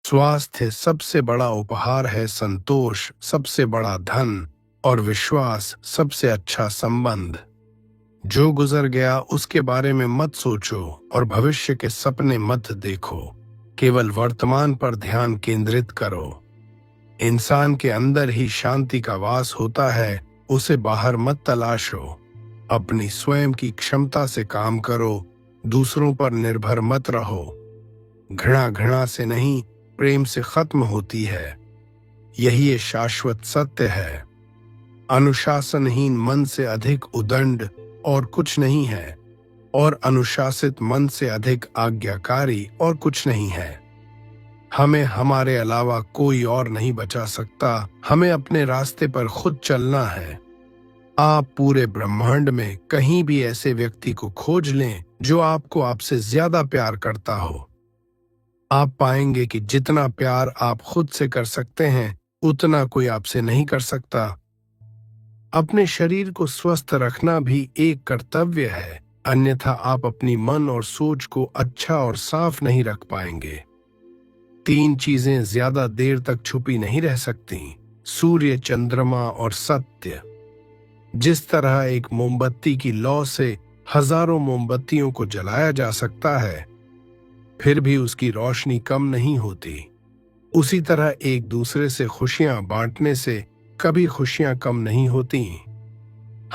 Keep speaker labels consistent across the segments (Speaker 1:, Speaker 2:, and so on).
Speaker 1: स्वास्थ्य सबसे बड़ा उपहार है, संतोष सबसे बड़ा धन और विश्वास सबसे अच्छा संबंध। जो गुजर गया उसके बारे में मत सोचो और भविष्य के सपने मत देखो। केवल वर्तमान पर ध्यान केंद्रित करो। इंसान के अंदर ही शांति का वास होता है, उसे बाहर मत तलाशो। अपनी स्वयं की क्षमता से काम करो, दूसरों पर निर्भर मत रहो। घृणा घृणा से नहीं, प्रेम से खत्म होती है। यही ये शाश्वत सत्य है। अनुशासनहीन मन से अधिक उदंड और कुछ नहीं है, और अनुशासित मन से अधिक आज्ञाकारी और कुछ नहीं है। हमें हमारे अलावा कोई और नहीं बचा सकता। हमें अपने रास्ते पर खुद चलना है। आप पूरे ब्रह्मांड में कहीं भी ऐसे व्यक्ति को खोज लें जो आपको आपसे ज्यादा प्यार करता हो। आप पाएंगे कि जितना प्यार आप खुद से कर सकते हैं, उतना कोई आपसे नहीं कर सकता। अपने शरीर को स्वस्थ रखना भी एक कर्तव्य है, अन्यथा आप अपनी मन और सोच को अच्छा और साफ नहीं रख पाएंगे। 3 चीजें ज्यादा देर तक छुपी नहीं रह सकती: सूर्य, चंद्रमा और सत्य। जिस तरह एक मोमबत्ती की लौ से हजारों मोमबत्तियों को जलाया जा सकता है, फिर भी उसकी रोशनी कम नहीं होती, उसी तरह एक दूसरे से खुशियां बांटने से कभी खुशियां कम नहीं होती।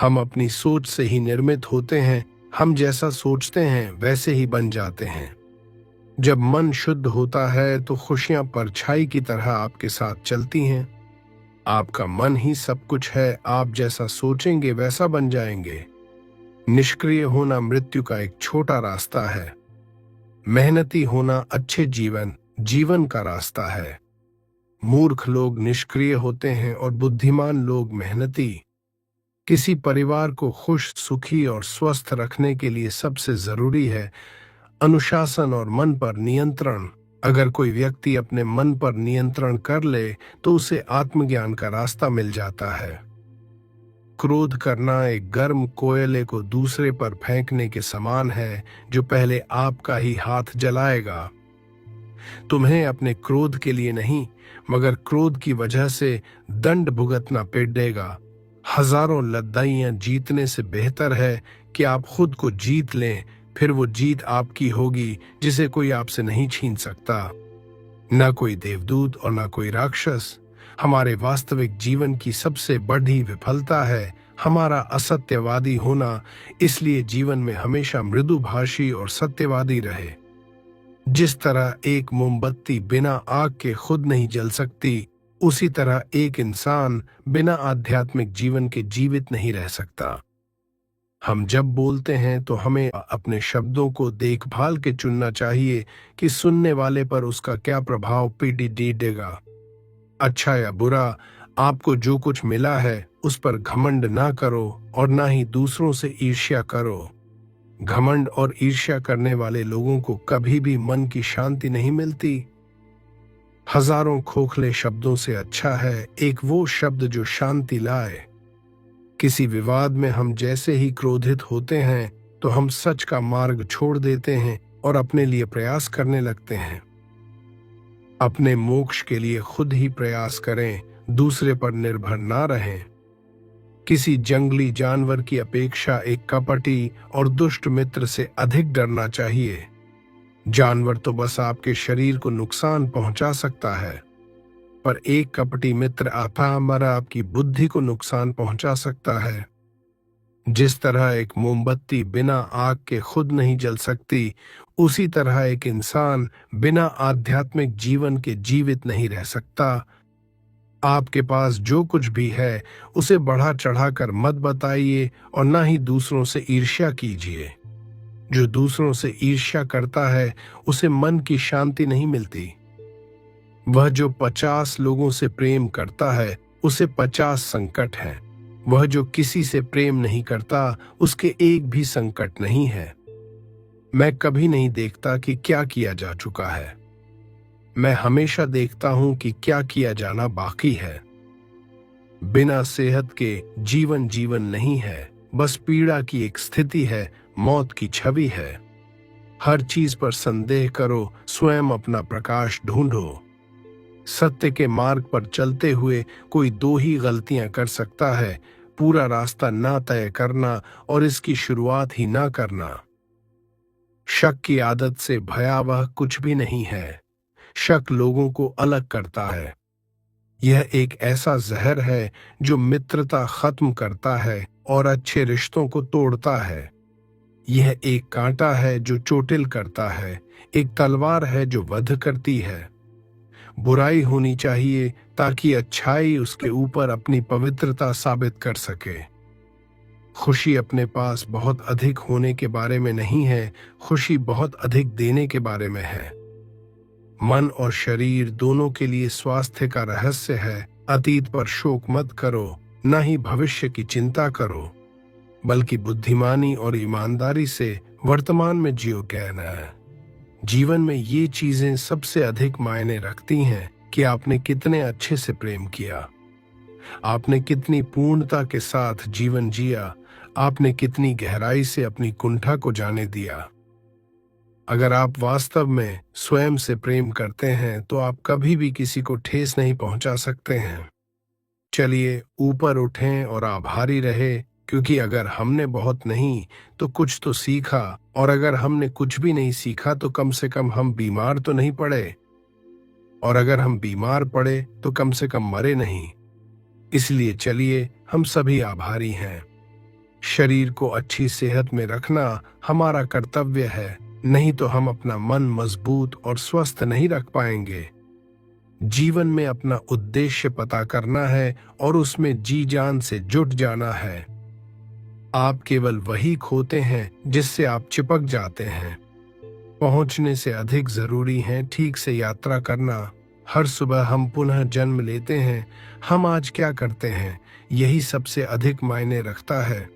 Speaker 1: हम अपनी सोच से ही निर्मित होते हैं। हम जैसा सोचते हैं वैसे ही बन जाते हैं। जब मन शुद्ध होता है तो खुशियां परछाई की तरह आपके साथ चलती हैं। आपका मन ही सब कुछ है। आप जैसा सोचेंगे वैसा बन जाएंगे। निष्क्रिय होना मृत्यु का एक छोटा रास्ता है। मेहनती होना अच्छे जीवन का रास्ता है। मूर्ख लोग निष्क्रिय होते हैं और बुद्धिमान लोग मेहनती। किसी परिवार को खुश, सुखी और स्वस्थ रखने के लिए सबसे जरूरी है अनुशासन और मन पर नियंत्रण। अगर कोई व्यक्ति अपने मन पर नियंत्रण कर ले तो उसे आत्मज्ञान का रास्ता मिल जाता है। क्रोध करना एक गर्म कोयले को दूसरे पर फेंकने के समान है, जो पहले आपका ही हाथ जलाएगा। तुम्हें अपने क्रोध के लिए नहीं, मगर क्रोध की वजह से दंड भुगतना पड़ेगा। हजारों लड़ाइयां जीतने से बेहतर है कि आप खुद को जीत लें। फिर वो जीत आपकी होगी जिसे कोई आपसे नहीं छीन सकता। न कोई देवदूत और न कोई राक्षस। हमारे वास्तविक जीवन की सबसे बड़ी विफलता है हमारा असत्यवादी होना। इसलिए जीवन में हमेशा मृदुभाषी और सत्यवादी रहे। जिस तरह एक मोमबत्ती बिना आग के खुद नहीं जल सकती, उसी तरह एक इंसान बिना आध्यात्मिक जीवन के जीवित नहीं रह सकता। हम जब बोलते हैं तो हमें अपने शब्दों को देखभाल के चुनना चाहिए कि सुनने वाले पर उसका क्या प्रभाव पड़ेगा। अच्छा या बुरा, आपको जो कुछ मिला है उस पर घमंड ना करो और ना ही दूसरों से ईर्ष्या करो। घमंड और ईर्ष्या करने वाले लोगों को कभी भी मन की शांति नहीं मिलती। हजारों खोखले शब्दों से अच्छा है एक वो शब्द जो शांति लाए। किसी विवाद में हम जैसे ही क्रोधित होते हैं तो हम सच का मार्ग छोड़ देते हैं और अपने लिए प्रयास करने लगते हैं। अपने मोक्ष के लिए खुद ही प्रयास करें, दूसरे पर निर्भर ना रहें। किसी जंगली जानवर की अपेक्षा एक कपटी और दुष्ट मित्र से अधिक डरना चाहिए। जानवर तो बस आपके शरीर को नुकसान पहुंचा सकता है, पर एक कपटी मित्र आपकी बुद्धि को नुकसान पहुंचा सकता है। जिस तरह एक मोमबत्ती बिना आग के खुद नहीं जल सकती, उसी तरह एक इंसान बिना आध्यात्मिक जीवन के जीवित नहीं रह सकता। आपके पास जो कुछ भी है उसे बढ़ा चढ़ाकर मत बताइए और ना ही दूसरों से ईर्ष्या कीजिए। जो दूसरों से ईर्ष्या करता है उसे मन की शांति नहीं मिलती। वह जो 50 लोगों से प्रेम करता है उसे 50 संकट हैं। वह जो किसी से प्रेम नहीं करता उसके एक भी संकट नहीं है। मैं कभी नहीं देखता कि क्या किया जा चुका है, मैं हमेशा देखता हूं कि क्या किया जाना बाकी है। बिना सेहत के जीवन नहीं है, बस पीड़ा की एक स्थिति है, मौत की छवि है। हर चीज पर संदेह करो, स्वयं अपना प्रकाश ढूंढो। सत्य के मार्ग पर चलते हुए कोई दो ही गलतियां कर सकता है, पूरा रास्ता ना तय करना और इसकी शुरुआत ही ना करना। शक की आदत से भयावह कुछ भी नहीं है। शक लोगों को अलग करता है। यह एक ऐसा जहर है जो मित्रता खत्म करता है और अच्छे रिश्तों को तोड़ता है। यह एक कांटा है जो चोटिल करता है, एक तलवार है जो वध करती है। बुराई होनी चाहिए ताकि अच्छाई उसके ऊपर अपनी पवित्रता साबित कर सके। खुशी अपने पास बहुत अधिक होने के बारे में नहीं है, खुशी बहुत अधिक देने के बारे में है। मन और शरीर दोनों के लिए स्वास्थ्य का रहस्य है। अतीत पर शोक मत करो, न ही भविष्य की चिंता करो, बल्कि बुद्धिमानी और ईमानदारी से वर्तमान में जियो कहना है। जीवन में ये चीजें सबसे अधिक मायने रखती हैं कि आपने कितने अच्छे से प्रेम किया, आपने कितनी पूर्णता के साथ जीवन जिया, आपने कितनी गहराई से अपनी कुंठा को जाने दिया। अगर आप वास्तव में स्वयं से प्रेम करते हैं तो आप कभी भी किसी को ठेस नहीं पहुंचा सकते हैं। चलिए ऊपर उठें और आभारी रहे, क्योंकि अगर हमने बहुत नहीं तो कुछ तो सीखा, और अगर हमने कुछ भी नहीं सीखा तो कम से कम हम बीमार तो नहीं पड़े, और अगर हम बीमार पड़े तो कम से कम मरे नहीं। इसलिए चलिए हम सभी आभारी हैं। शरीर को अच्छी सेहत में रखना हमारा कर्तव्य है, नहीं तो हम अपना मन मजबूत और स्वस्थ नहीं रख पाएंगे। जीवन में अपना उद्देश्य पता करना है और उसमें जी जान से जुट जाना है। आप केवल वही खोते हैं जिससे आप चिपक जाते हैं। पहुंचने से अधिक जरूरी है ठीक से यात्रा करना। हर सुबह हम पुनः जन्म लेते हैं, हम आज क्या करते हैं यही सबसे अधिक मायने रखता है।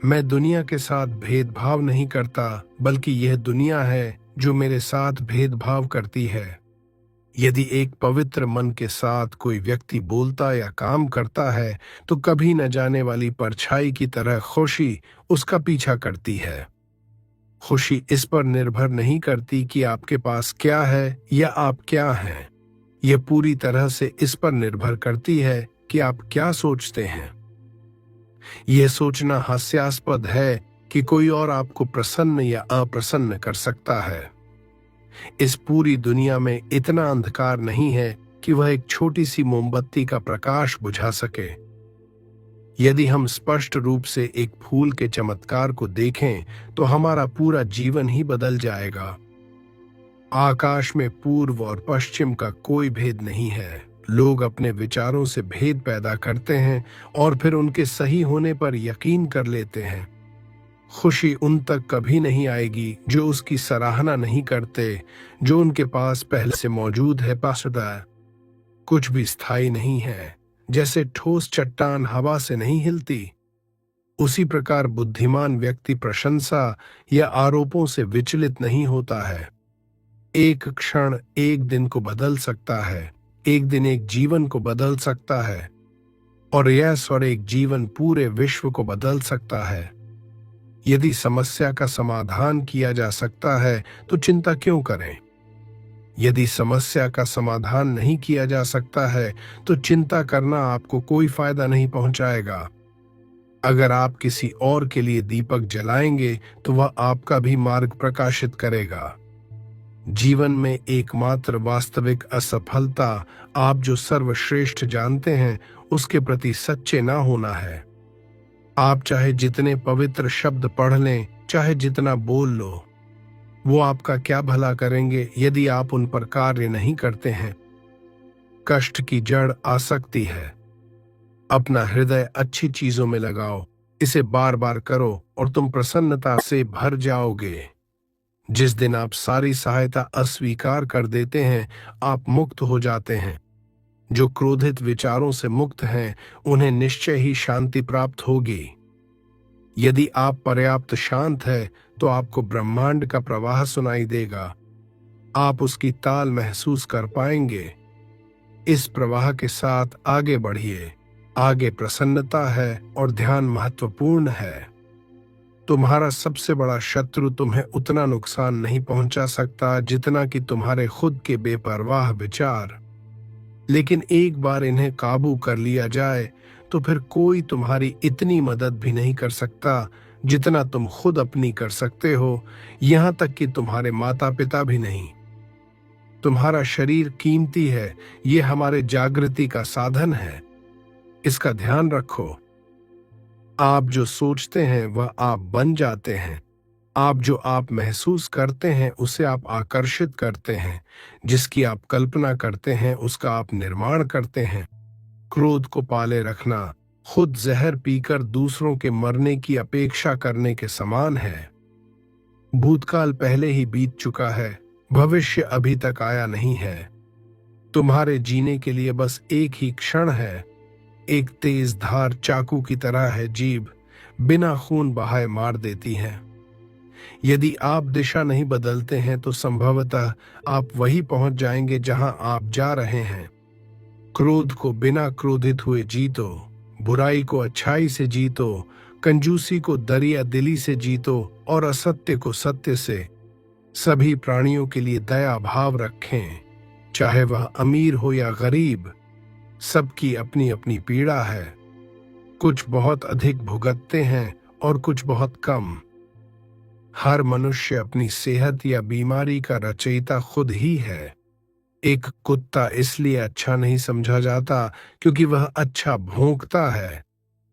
Speaker 1: मैं दुनिया के साथ भेदभाव नहीं करता, बल्कि यह दुनिया है जो मेरे साथ भेदभाव करती है। यदि एक पवित्र मन के साथ कोई व्यक्ति बोलता या काम करता है तो कभी न जाने वाली परछाई की तरह खुशी उसका पीछा करती है। खुशी इस पर निर्भर नहीं करती कि आपके पास क्या है या आप क्या हैं। यह पूरी तरह से इस पर निर्भर करती है कि आप क्या सोचते हैं। यह सोचना हास्यास्पद है कि कोई और आपको प्रसन्न या अप्रसन्न कर सकता है। इस पूरी दुनिया में इतना अंधकार नहीं है कि वह एक छोटी सी मोमबत्ती का प्रकाश बुझा सके। यदि हम स्पष्ट रूप से एक फूल के चमत्कार को देखें तो हमारा पूरा जीवन ही बदल जाएगा। आकाश में पूर्व और पश्चिम का कोई भेद नहीं है। लोग अपने विचारों से भेद पैदा करते हैं और फिर उनके सही होने पर यकीन कर लेते हैं। खुशी उन तक कभी नहीं आएगी जो उसकी सराहना नहीं करते, जो उनके पास पहले से मौजूद है। पासदा कुछ भी स्थायी नहीं है। जैसे ठोस चट्टान हवा से नहीं हिलती, उसी प्रकार बुद्धिमान व्यक्ति प्रशंसा या आरोपों से विचलित नहीं होता है। एक क्षण एक दिन को बदल सकता है, एक दिन एक जीवन को बदल सकता है, और यस और एक जीवन पूरे विश्व को बदल सकता है। यदि समस्या का समाधान किया जा सकता है तो चिंता क्यों करें? यदि समस्या का समाधान नहीं किया जा सकता है तो चिंता करना आपको कोई फायदा नहीं पहुंचाएगा। अगर आप किसी और के लिए दीपक जलाएंगे तो वह आपका भी मार्ग प्रकाशित करेगा। जीवन में एकमात्र वास्तविक असफलता आप जो सर्वश्रेष्ठ जानते हैं उसके प्रति सच्चे ना होना है। आप चाहे जितने पवित्र शब्द पढ़ लें, चाहे जितना बोल लो, वो आपका क्या भला करेंगे यदि आप उन पर कार्य नहीं करते हैं। कष्ट की जड़ आसक्ति है। अपना हृदय अच्छी चीजों में लगाओ, इसे बार बार करो और तुम प्रसन्नता से भर जाओगे। जिस दिन आप सारी सहायता अस्वीकार कर देते हैं, आप मुक्त हो जाते हैं। जो क्रोधित विचारों से मुक्त हैं, उन्हें निश्चय ही शांति प्राप्त होगी। यदि आप पर्याप्त शांत हैं, तो आपको ब्रह्मांड का प्रवाह सुनाई देगा। आप उसकी ताल महसूस कर पाएंगे। इस प्रवाह के साथ आगे बढ़िए। आगे प्रसन्नता है और ध्यान महत्वपूर्ण है। तुम्हारा सबसे बड़ा शत्रु तुम्हें उतना नुकसान नहीं पहुंचा सकता जितना कि तुम्हारे खुद के बेपरवाह विचार। लेकिन एक बार इन्हें काबू कर लिया जाए तो फिर कोई तुम्हारी इतनी मदद भी नहीं कर सकता जितना तुम खुद अपनी कर सकते हो। यहां तक कि तुम्हारे माता पिता भी नहीं। तुम्हारा शरीर कीमती है, ये हमारे जागृति का साधन है, इसका ध्यान रखो। आप जो सोचते हैं वह आप बन जाते हैं। आप जो आप महसूस करते हैं उसे आप आकर्षित करते हैं। जिसकी आप कल्पना करते हैं उसका आप निर्माण करते हैं। क्रोध को पाले रखना खुद जहर पीकर दूसरों के मरने की अपेक्षा करने के समान है। भूतकाल पहले ही बीत चुका है, भविष्य अभी तक आया नहीं है। तुम्हारे जीने के लिए बस एक ही क्षण है। एक तेज धार चाकू की तरह है जीभ, बिना खून बहाए मार देती है। यदि आप दिशा नहीं बदलते हैं तो संभवतः आप वहीं पहुंच जाएंगे जहां आप जा रहे हैं। क्रोध को बिना क्रोधित हुए जीतो, बुराई को अच्छाई से जीतो, कंजूसी को दरिया दिली से जीतो और असत्य को सत्य से। सभी प्राणियों के लिए दया भाव रखें, चाहे वह अमीर हो या गरीब। सबकी अपनी अपनी पीड़ा है। कुछ बहुत अधिक भुगतते हैं और कुछ बहुत कम। हर मनुष्य अपनी सेहत या बीमारी का रचयिता खुद ही है। एक कुत्ता इसलिए अच्छा नहीं समझा जाता क्योंकि वह अच्छा भौंकता है।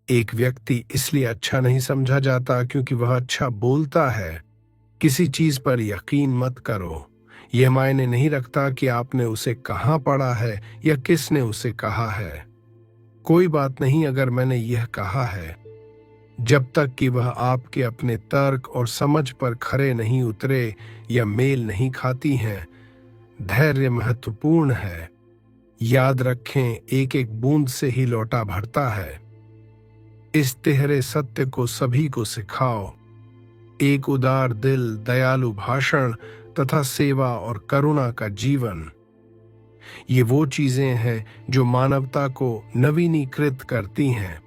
Speaker 1: एक व्यक्ति इसलिए अच्छा नहीं समझा जाता क्योंकि वह अच्छा बोलता है। किसी चीज पर यकीन मत करो। यह मायने नहीं रखता कि आपने उसे कहाँ पढ़ा है या किसने उसे कहा है। कोई बात नहीं अगर मैंने यह कहा है, जब तक कि वह आपके अपने तर्क और समझ पर खरे नहीं उतरे या मेल नहीं खाती हैं। धैर्य महत्वपूर्ण है। याद रखें, एक एक बूंद से ही लोटा भरता है। इस तिहरे सत्य को सभी को सिखाओ। एक उदार दिल, दयालु भाषण तथा सेवा और करुणा का जीवन, ये वो चीजें हैं जो मानवता को नवीनीकृत करती हैं।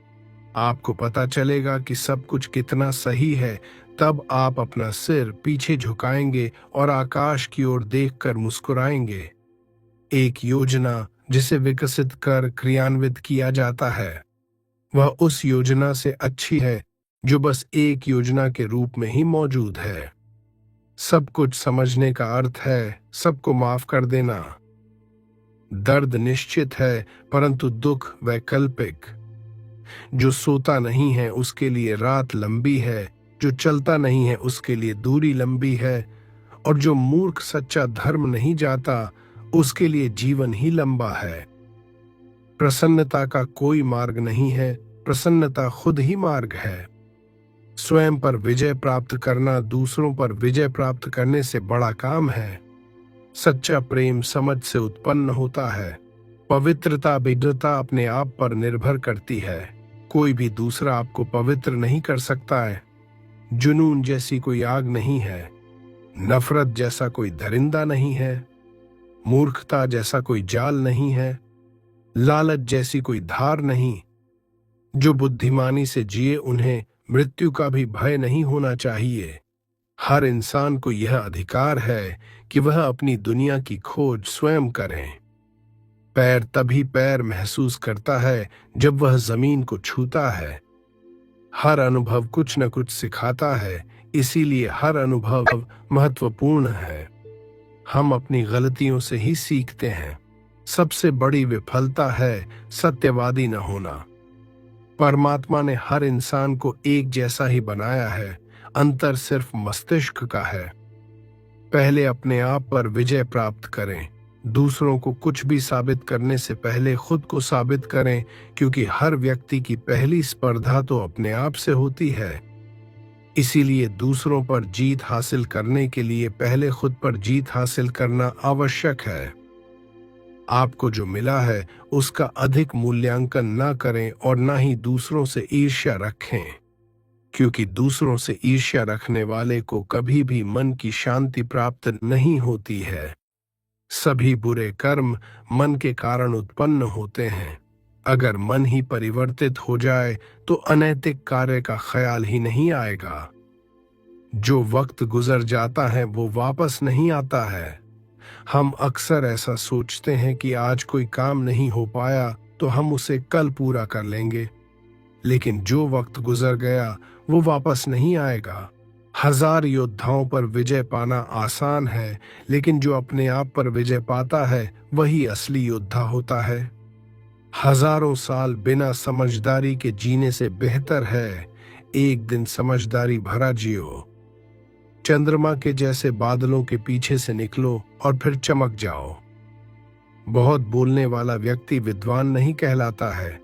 Speaker 1: आपको पता चलेगा कि सब कुछ कितना सही है, तब आप अपना सिर पीछे झुकाएंगे और आकाश की ओर देखकर मुस्कुराएंगे। एक योजना जिसे विकसित कर क्रियान्वित किया जाता है, वह उस योजना से अच्छी है जो बस एक योजना के रूप में ही मौजूद है। सब कुछ समझने का अर्थ है सबको माफ कर देना। दर्द निश्चित है परंतु दुख वैकल्पिक। जो सोता नहीं है उसके लिए रात लंबी है, जो चलता नहीं है उसके लिए दूरी लंबी है, और जो मूर्ख सच्चा धर्म नहीं जाता उसके लिए जीवन ही लंबा है। प्रसन्नता का कोई मार्ग नहीं है, प्रसन्नता खुद ही मार्ग है। स्वयं पर विजय प्राप्त करना दूसरों पर विजय प्राप्त करने से बड़ा काम है। सच्चा प्रेम समझ से उत्पन्न होता है। पवित्रता विद्वता अपने आप पर निर्भर करती है। कोई भी दूसरा आपको पवित्र नहीं कर सकता है। जुनून जैसी कोई आग नहीं है, नफरत जैसा कोई दरिंदा नहीं है, मूर्खता जैसा कोई जाल नहीं है, लालच जैसी कोई धार नहीं। जो बुद्धिमानी से जिए उन्हें मृत्यु का भी भय नहीं होना चाहिए। हर इंसान को यह अधिकार है कि वह अपनी दुनिया की खोज स्वयं करें। पैर तभी पैर महसूस करता है जब वह जमीन को छूता है। हर अनुभव कुछ न कुछ सिखाता है, इसीलिए हर अनुभव महत्वपूर्ण है। हम अपनी गलतियों से ही सीखते हैं। सबसे बड़ी विफलता है सत्यवादी न होना। परमात्मा ने हर इंसान को एक जैसा ही बनाया है, अंतर सिर्फ मस्तिष्क का है। पहले अपने आप पर विजय प्राप्त करें। दूसरों को कुछ भी साबित करने से पहले खुद को साबित करें, क्योंकि हर व्यक्ति की पहली स्पर्धा तो अपने आप से होती है। इसीलिए दूसरों पर जीत हासिल करने के लिए पहले खुद पर जीत हासिल करना आवश्यक है। आपको जो मिला है उसका अधिक मूल्यांकन न करें और न ही दूसरों से ईर्ष्या रखें, क्योंकि दूसरों से ईर्ष्या रखने वाले को कभी भी मन की शांति प्राप्त नहीं होती है। सभी बुरे कर्म मन के कारण उत्पन्न होते हैं। अगर मन ही परिवर्तित हो जाए तो अनैतिक कार्य का ख्याल ही नहीं आएगा। जो वक्त गुजर जाता है वो वापस नहीं आता है। हम अक्सर ऐसा सोचते हैं कि आज कोई काम नहीं हो पाया तो हम उसे कल पूरा कर लेंगे, लेकिन जो वक्त गुजर गया वो वापस नहीं आएगा। 1000 योद्धाओं पर विजय पाना आसान है, लेकिन जो अपने आप पर विजय पाता है वही असली योद्धा होता है। हजारों साल बिना समझदारी के जीने से बेहतर है एक दिन समझदारी भरा जियो। चंद्रमा के जैसे बादलों के पीछे से निकलो और फिर चमक जाओ। बहुत बोलने वाला व्यक्ति विद्वान नहीं कहलाता है।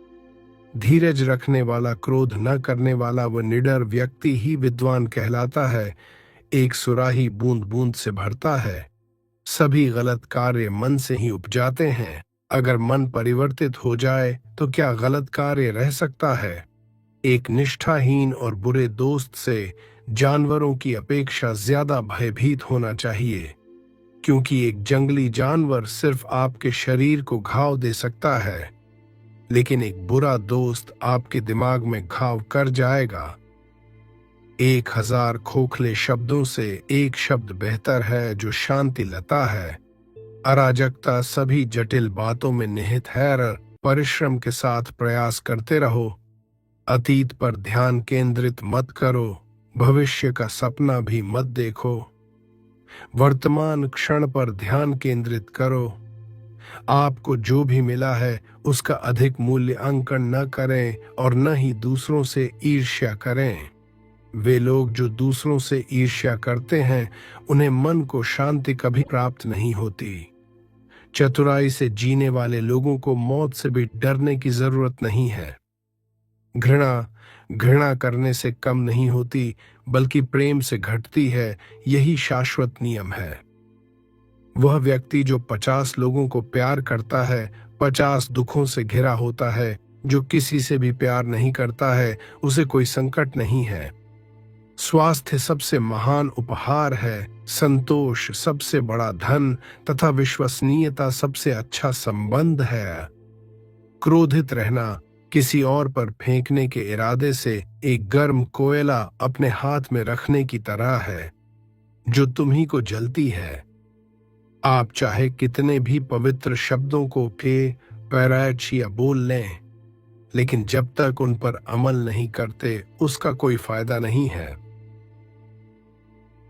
Speaker 1: धीरज रखने वाला, क्रोध न करने वाला व निडर व्यक्ति ही विद्वान कहलाता है। एक सुराही बूंद बूंद से भरता है। सभी गलत कार्य मन से ही उपजाते हैं। अगर मन परिवर्तित हो जाए तो क्या गलत कार्य रह सकता है? एक निष्ठाहीन और बुरे दोस्त से जानवरों की अपेक्षा ज्यादा भयभीत होना चाहिए, क्योंकि एक जंगली जानवर सिर्फ आपके शरीर को घाव दे सकता है, लेकिन एक बुरा दोस्त आपके दिमाग में घाव कर जाएगा। 1000 खोखले शब्दों से एक शब्द बेहतर है जो शांति लाता है। अराजकता सभी जटिल बातों में निहित है। परिश्रम के साथ प्रयास करते रहो। अतीत पर ध्यान केंद्रित मत करो, भविष्य का सपना भी मत देखो। वर्तमान क्षण पर ध्यान केंद्रित करो। आपको जो भी मिला है उसका अधिक मूल्यांकन न करें और न ही दूसरों से ईर्ष्या करें। वे लोग जो दूसरों से ईर्ष्या करते हैं उन्हें मन को शांति कभी प्राप्त नहीं होती। चतुराई से जीने वाले लोगों को मौत से भी डरने की जरूरत नहीं है। घृणा करने से कम नहीं होती, बल्कि प्रेम से घटती है। यही शाश्वत नियम है। वह व्यक्ति जो 50 लोगों को प्यार करता है 50 दुखों से घिरा होता है। जो किसी से भी प्यार नहीं करता है उसे कोई संकट नहीं है। स्वास्थ्य सबसे महान उपहार है, संतोष सबसे बड़ा धन तथा विश्वसनीयता सबसे अच्छा संबंध है। क्रोधित रहना किसी और पर फेंकने के इरादे से एक गर्म कोयला अपने हाथ में रखने की तरह है जो तुम्ही को जलती है। आप चाहे कितने भी पवित्र शब्दों को पैराचिया बोल लें, लेकिन जब तक उन पर अमल नहीं करते उसका कोई फायदा नहीं है।